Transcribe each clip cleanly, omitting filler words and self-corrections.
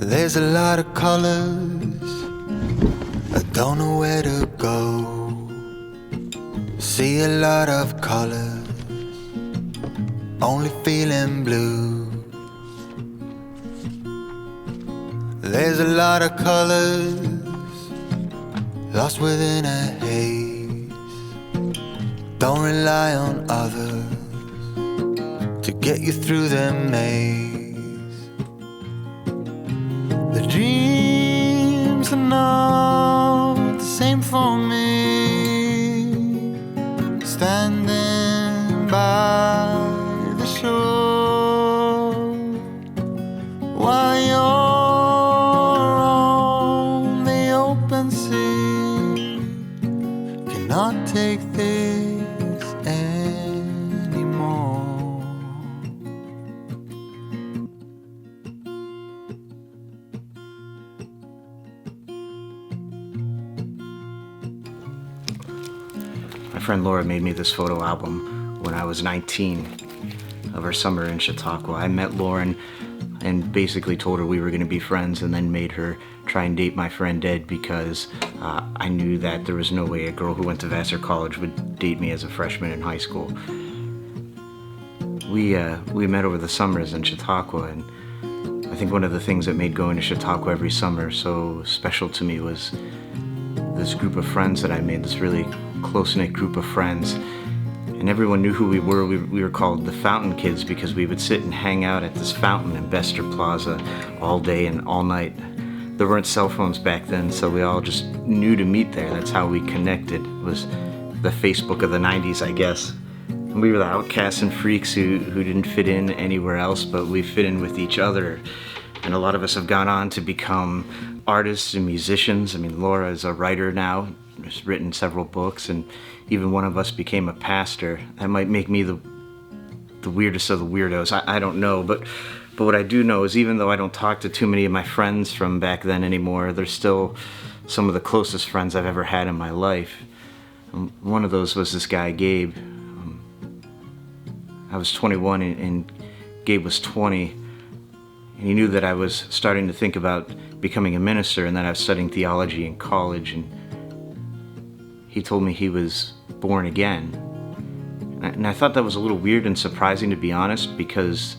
There's a lot of colors, I don't know where to go. See a lot of colors, only feeling blue. There's a lot of colors, lost within a haze. Don't rely on others to get you through the maze. The dreams are not the same for me. Standing by the shore while you're on the open sea, cannot take this anymore. My friend Laura made me this photo album when I was 19 of our summer in Chautauqua. I met Lauren and basically told her we were going to be friends, and then made her try and date my friend Ed because I knew that there was no way a girl who went to Vassar College would date me as a freshman in high school. We met over the summers in Chautauqua, and I think one of the things that made going to Chautauqua every summer so special to me was this group of friends that I made, this really close-knit group of friends. And everyone knew who we were. We were called the Fountain Kids because we would sit and hang out at this fountain in Bester Plaza all day and all night. There weren't cell phones back then, so we all just knew to meet there. That's how we connected. It was the Facebook of the 90s, I guess. And we were the outcasts and freaks who didn't fit in anywhere else, but we fit in with each other. And a lot of us have gone on to become artists and musicians. I mean, Laura is a writer now, has written several books, and even one of us became a pastor. That might make me the weirdest of the weirdos. I don't know, but what I do know is even though I don't talk to too many of my friends from back then anymore, they're still some of the closest friends I've ever had in my life. One of those was this guy, Gabe. I was 21 and Gabe was 20. And he knew that I was starting to think about becoming a minister and that I was studying theology in college. And he told me he was born again. And I thought that was a little weird and surprising, to be honest, because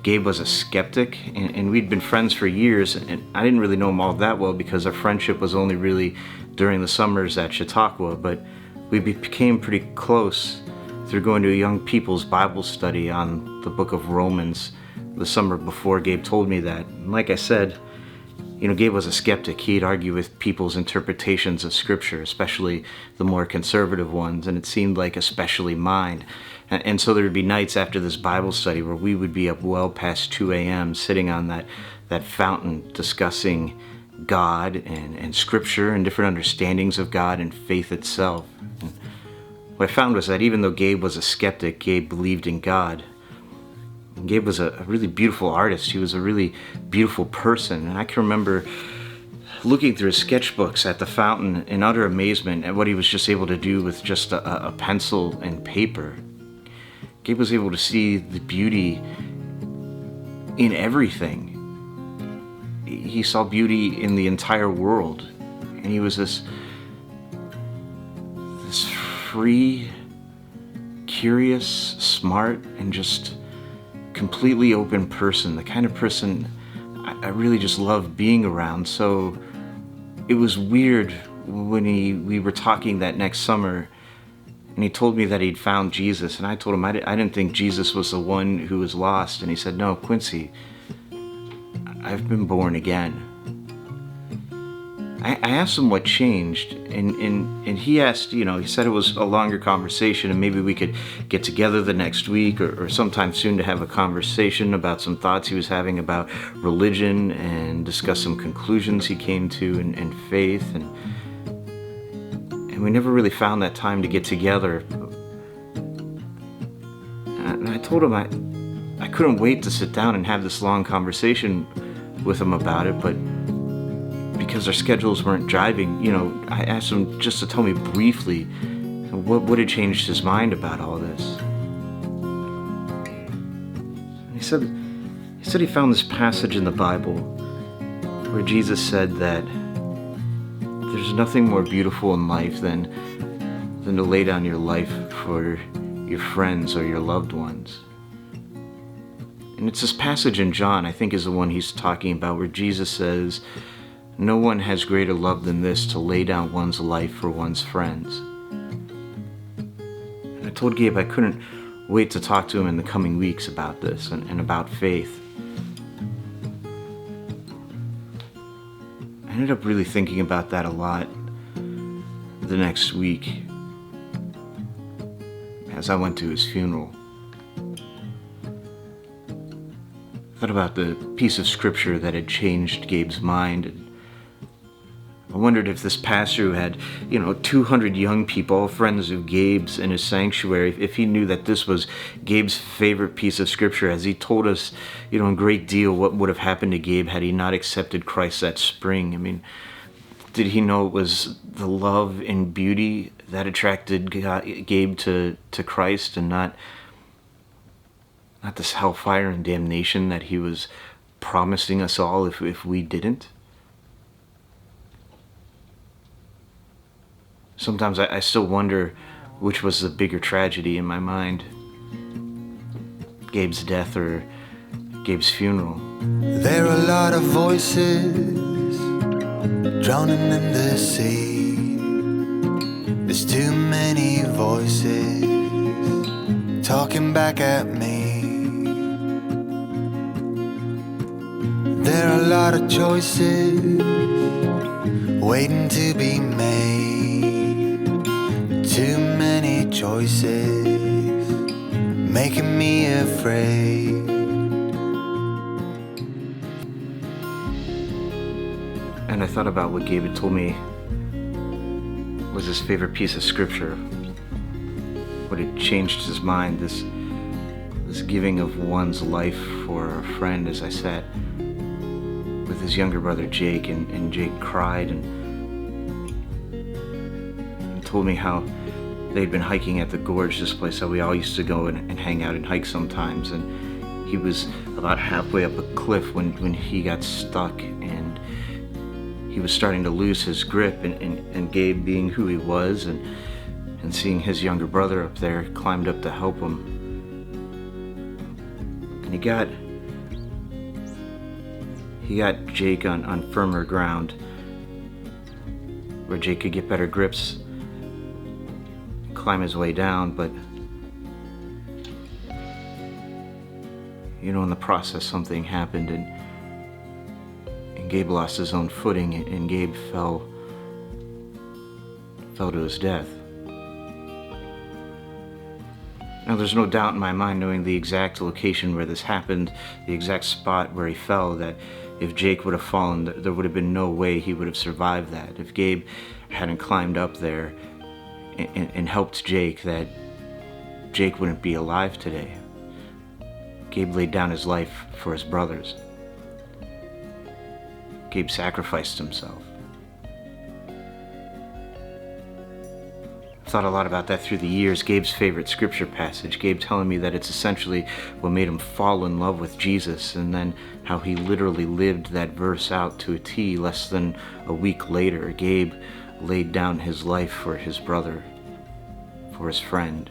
Gabe was a skeptic and we'd been friends for years. And I didn't really know him all that well because our friendship was only really during the summers at Chautauqua. But we became pretty close through going to a young people's Bible study on the book of Romans the summer before Gabe told me that. And like I said, you know, Gabe was a skeptic. He'd argue with people's interpretations of Scripture, especially the more conservative ones, and it seemed like especially mine. And so there would be nights after this Bible study where we would be up well past 2 a.m. sitting on that fountain discussing God and Scripture and different understandings of God and faith itself. And what I found was that even though Gabe was a skeptic, Gabe believed in God. Gabe was a really beautiful artist. He was a really beautiful person. And I can remember looking through his sketchbooks at the fountain in utter amazement at what he was just able to do with just a pencil and paper. Gabe was able to see the beauty in everything. He saw beauty in the entire world. And he was this free, curious, smart, and just completely open person, the kind of person I really just loved being around. So it was weird when we were talking that next summer and he told me that he'd found Jesus, and I told him I didn't think Jesus was the one who was lost, and he said, "No, Quincy, I've been born again." I asked him what changed, and he asked, you know, he said it was a longer conversation and maybe we could get together the next week or sometime soon to have a conversation about some thoughts he was having about religion and discuss some conclusions he came to in faith. And we never really found that time to get together. And I told him I couldn't wait to sit down and have this long conversation with him about it, but because our schedules weren't driving, you know, I asked him just to tell me briefly what had changed his mind about all this. And he said he found this passage in the Bible where Jesus said that there's nothing more beautiful in life than to lay down your life for your friends or your loved ones. And it's this passage in John, I think, is the one he's talking about, where Jesus says, "No one has greater love than this, to lay down one's life for one's friends." And I told Gabe I couldn't wait to talk to him in the coming weeks about this and about faith. I ended up really thinking about that a lot the next week as I went to his funeral. I thought about the piece of scripture that had changed Gabe's mind. And I wondered if this pastor who had, 200 young people, all friends of Gabe's in his sanctuary, if he knew that this was Gabe's favorite piece of scripture, as he told us, in great deal what would have happened to Gabe had he not accepted Christ that spring. I mean, did he know it was the love and beauty that attracted Gabe to Christ, and not this hellfire and damnation that he was promising us all if we didn't? Sometimes I still wonder which was the bigger tragedy in my mind, Gabe's death or Gabe's funeral. There are a lot of voices drowning in the sea. There's too many voices talking back at me. There are a lot of choices waiting to be made. Too many choices making me afraid. And I thought about what Gabe had told me was his favorite piece of scripture, what had changed his mind, this giving of one's life for a friend. As I sat with his younger brother Jake, and Jake cried and told me how they'd been hiking at the gorge, this place that we all used to go and hang out and hike sometimes, and he was about halfway up a cliff when he got stuck, and he was starting to lose his grip, and Gabe, being who he was and seeing his younger brother up there, climbed up to help him. And he got Jake on firmer ground where Jake could get better grips, climb his way down. But in the process something happened, and Gabe lost his own footing, and Gabe fell to his death. Now, there's no doubt in my mind, knowing the exact location where this happened, the exact spot where he fell, that if Jake would have fallen, there would have been no way he would have survived that. If Gabe hadn't climbed up there and helped Jake, that Jake wouldn't be alive today. Gabe laid down his life for his brothers. Gabe sacrificed himself. I've thought a lot about that through the years. Gabe's favorite scripture passage, Gabe telling me that it's essentially what made him fall in love with Jesus, and then how he literally lived that verse out to a T. Less than a week later, Gabe laid down his life for his brother, for his friend.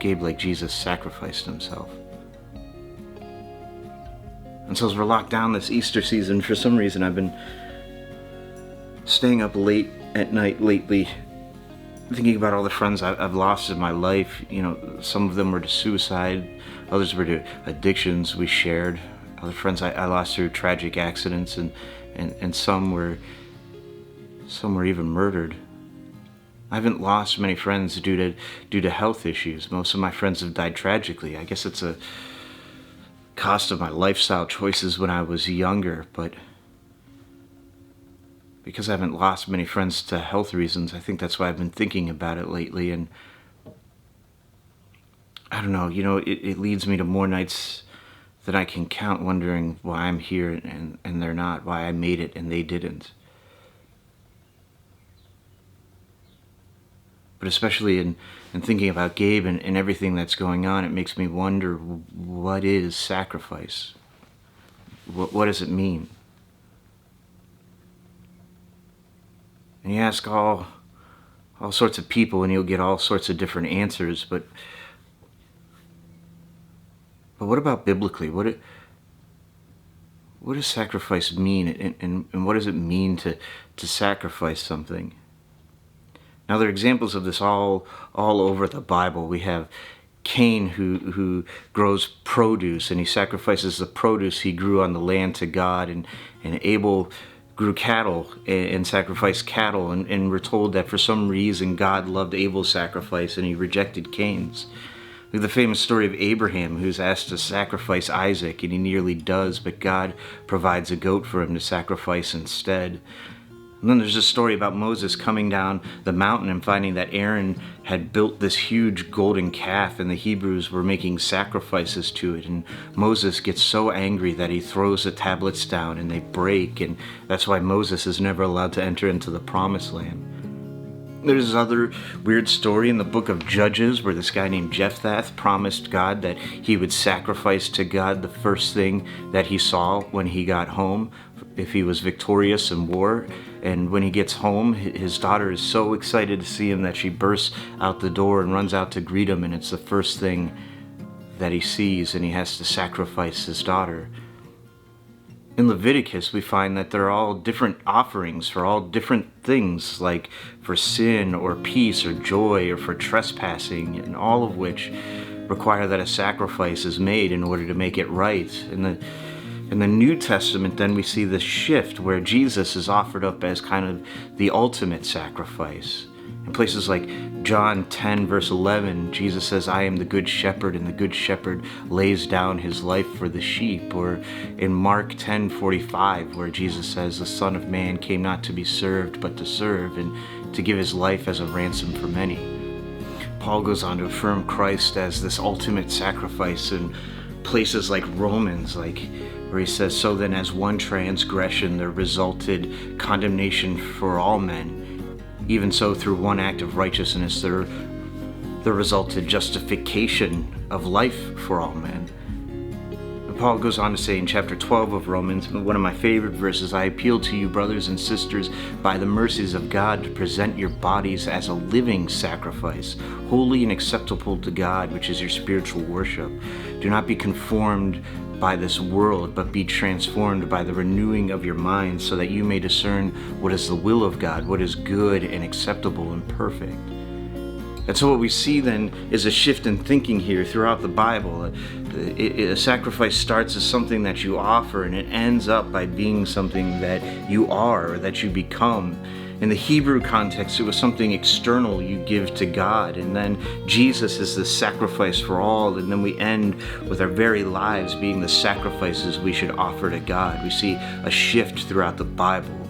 Gabe, like Jesus, sacrificed himself. And so as we're locked down this Easter season, for some reason I've been staying up late at night lately, thinking about all the friends I've lost in my life. Some of them were to suicide, others were to addictions we shared, other friends I lost through tragic accidents, and some were even murdered. I haven't lost many friends due to health issues. Most of my friends have died tragically. I guess it's a cost of my lifestyle choices when I was younger, but because I haven't lost many friends to health reasons, I think that's why I've been thinking about it lately. And I don't know, it leads me to more nights than I can count, wondering why I'm here and they're not, why I made it and they didn't. But especially in thinking about Gabe and everything that's going on, it makes me wonder, what is sacrifice? What does it mean? And you ask all sorts of people and you'll get all sorts of different answers, but what about biblically? What does sacrifice mean, and what does it mean to sacrifice something? Now, there are examples of this all over the Bible. We have Cain who grows produce, and he sacrifices the produce he grew on the land to God, and Abel grew cattle and sacrificed cattle, and we're told that for some reason God loved Abel's sacrifice and he rejected Cain's. We have the famous story of Abraham, who's asked to sacrifice Isaac, and he nearly does, but God provides a goat for him to sacrifice instead. And then there's a story about Moses coming down the mountain and finding that Aaron had built this huge golden calf, and the Hebrews were making sacrifices to it. And Moses gets so angry that he throws the tablets down and they break, and that's why Moses is never allowed to enter into the promised land. There's this other weird story in the book of Judges where this guy named Jephthah promised God that he would sacrifice to God the first thing that he saw when he got home if he was victorious in war. And when he gets home, his daughter is so excited to see him that she bursts out the door and runs out to greet him, and it's the first thing that he sees, and he has to sacrifice his daughter. In Leviticus, we find that there are all different offerings for all different things, like for sin or peace or joy or for trespassing, and all of which require that a sacrifice is made in order to make it right. In the New Testament, then, we see this shift where Jesus is offered up as kind of the ultimate sacrifice. In places like John 10, verse 11, Jesus says, "I am the good shepherd, and the good shepherd lays down his life for the sheep." Or in Mark 10:45, where Jesus says, "The Son of Man came not to be served, but to serve, and to give his life as a ransom for many." Paul goes on to affirm Christ as this ultimate sacrifice in places like Romans, where he says, "So then as one transgression there resulted condemnation for all men, even so through one act of righteousness there resulted justification of life for all men." And Paul goes on to say in chapter 12 of Romans, one of my favorite verses, "I appeal to you, brothers and sisters, by the mercies of God, to present your bodies as a living sacrifice, holy and acceptable to God, which is your spiritual worship. Do not be conformed by this world, but be transformed by the renewing of your mind, so that you may discern what is the will of God, what is good and acceptable and perfect." And so what we see then is a shift in thinking here throughout the Bible. A sacrifice starts as something that you offer, and it ends up by being something that you are, or that you become. In the Hebrew context, it was something external you give to God, and then Jesus is the sacrifice for all, and then we end with our very lives being the sacrifices we should offer to God. We see a shift throughout the Bible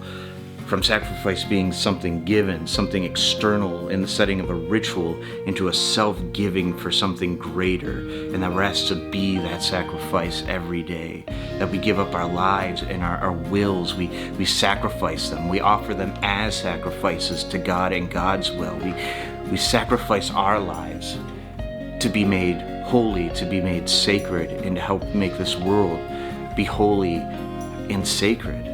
from sacrifice being something given, something external in the setting of a ritual, into a self-giving for something greater, and that we're asked to be that sacrifice every day, that we give up our lives and our wills, we sacrifice them, we offer them as sacrifices to God and God's will. We sacrifice our lives to be made holy, to be made sacred, and to help make this world be holy and sacred.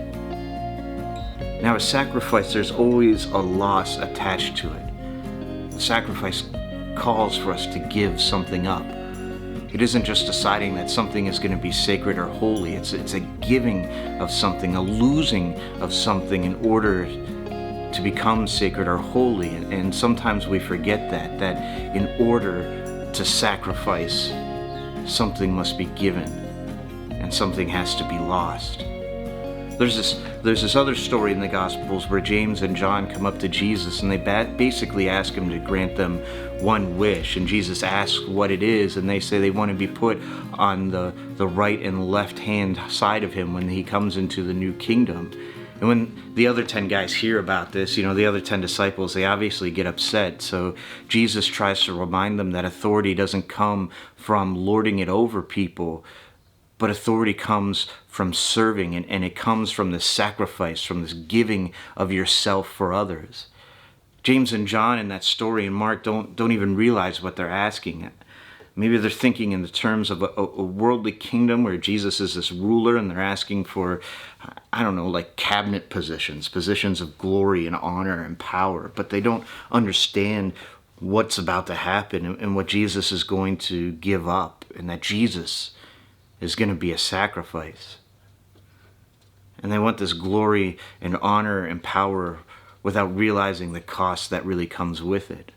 Now, a sacrifice, there's always a loss attached to it. The sacrifice calls for us to give something up. It isn't just deciding that something is going to be sacred or holy. It's a giving of something, a losing of something in order to become sacred or holy. And sometimes we forget that in order to sacrifice, something must be given and something has to be lost. There's this other story in the Gospels where James and John come up to Jesus, and they basically ask him to grant them one wish. And Jesus asks what it is, and they say they want to be put on the right and left hand side of him when he comes into the new kingdom. And when the other 10 guys hear about this, the other 10 disciples, they obviously get upset. So Jesus tries to remind them that authority doesn't come from lording it over people, but authority comes from serving, and it comes from the sacrifice, from this giving of yourself for others. James and John in that story and Mark don't even realize what they're asking. Maybe they're thinking in the terms of a worldly kingdom where Jesus is this ruler and they're asking for, I don't know, like cabinet positions of glory and honor and power, but they don't understand what's about to happen and what Jesus is going to give up, and that Jesus is going to be a sacrifice. And they want this glory and honor and power without realizing the cost that really comes with it.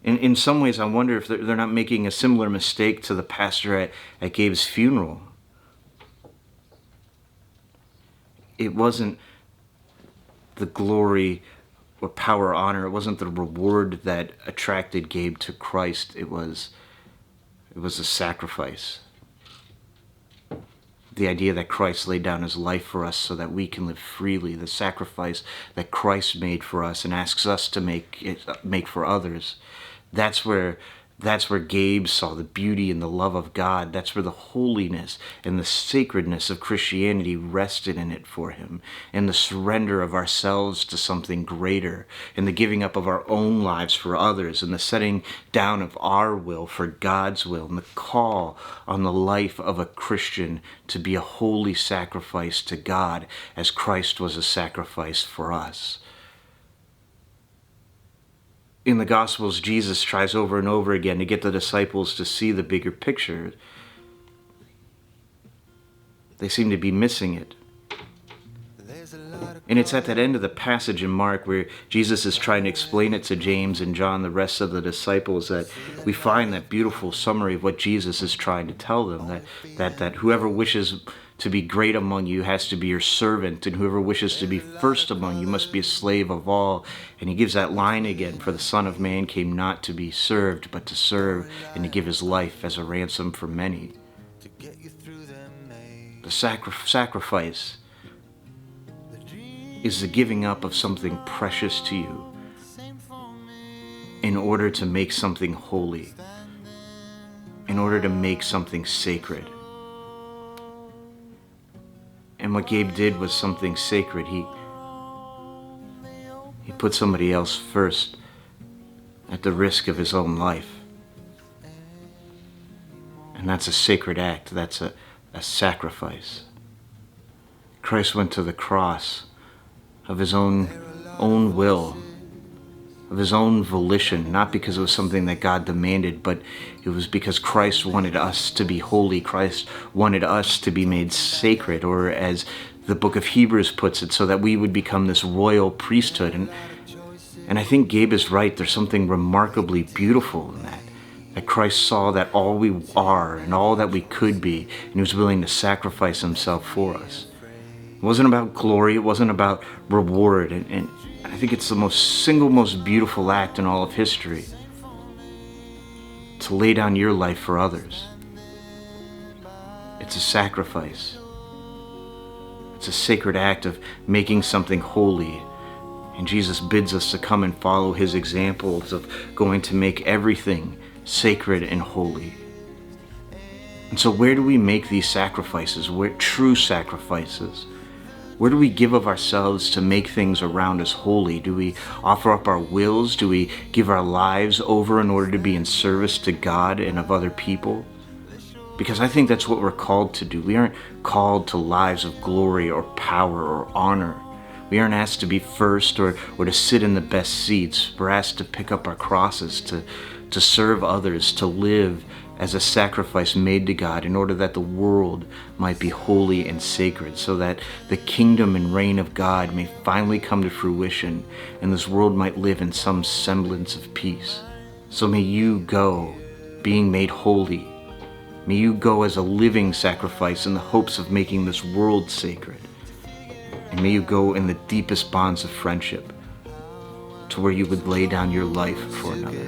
In some ways, I wonder if they're not making a similar mistake to the pastor at Gabe's funeral. It wasn't the glory or power or honor. It wasn't the reward that attracted Gabe to Christ. It was a sacrifice. The idea that Christ laid down his life for us so that we can live freely. The sacrifice that Christ made for us and asks us to make for others. That's where Gabe saw the beauty and the love of God. That's where the holiness and the sacredness of Christianity rested in it for him. And the surrender of ourselves to something greater. And the giving up of our own lives for others. And the setting down of our will for God's will. And the call on the life of a Christian to be a holy sacrifice to God as Christ was a sacrifice for us. In the Gospels, Jesus tries over and over again to get the disciples to see the bigger picture. They seem to be missing it. And it's at that end of the passage in Mark where Jesus is trying to explain it to James and John, the rest of the disciples, that we find that beautiful summary of what Jesus is trying to tell them, that whoever wishes to be great among you has to be your servant, and whoever wishes to be first among you must be a slave of all. And he gives that line again, for the Son of Man came not to be served, but to serve and to give his life as a ransom for many. The sacrifice is the giving up of something precious to you in order to make something holy, in order to make something sacred. And what Gabe did was something sacred. He put somebody else first at the risk of his own life. And that's a sacred act. That's a sacrifice. Christ went to the cross of his own will, of his own volition, not because it was something that God demanded, but it was because Christ wanted us to be holy. Christ wanted us to be made sacred, or as the book of Hebrews puts it, so that we would become this royal priesthood. And I think Gabe is right. There's something remarkably beautiful in that Christ saw that all we are and all that we could be, and he was willing to sacrifice himself for us. It wasn't about glory. It wasn't about reward. And I think it's the single most beautiful act in all of history, to lay down your life for others. It's a sacrifice. It's a sacred act of making something holy. And Jesus bids us to come and follow his examples of going to make everything sacred and holy. And so where do we make these sacrifices? True sacrifices? Where do we give of ourselves to make things around us holy? Do we offer up our wills? Do we give our lives over in order to be in service to God and of other people? Because I think that's what we're called to do. We aren't called to lives of glory or power or honor. We aren't asked to be first or to sit in the best seats. We're asked to pick up our crosses, to serve others, to live as a sacrifice made to God in order that the world might be holy and sacred, so that the kingdom and reign of God may finally come to fruition and this world might live in some semblance of peace. So may you go being made holy. May you go as a living sacrifice in the hopes of making this world sacred. And may you go in the deepest bonds of friendship to where you would lay down your life for another.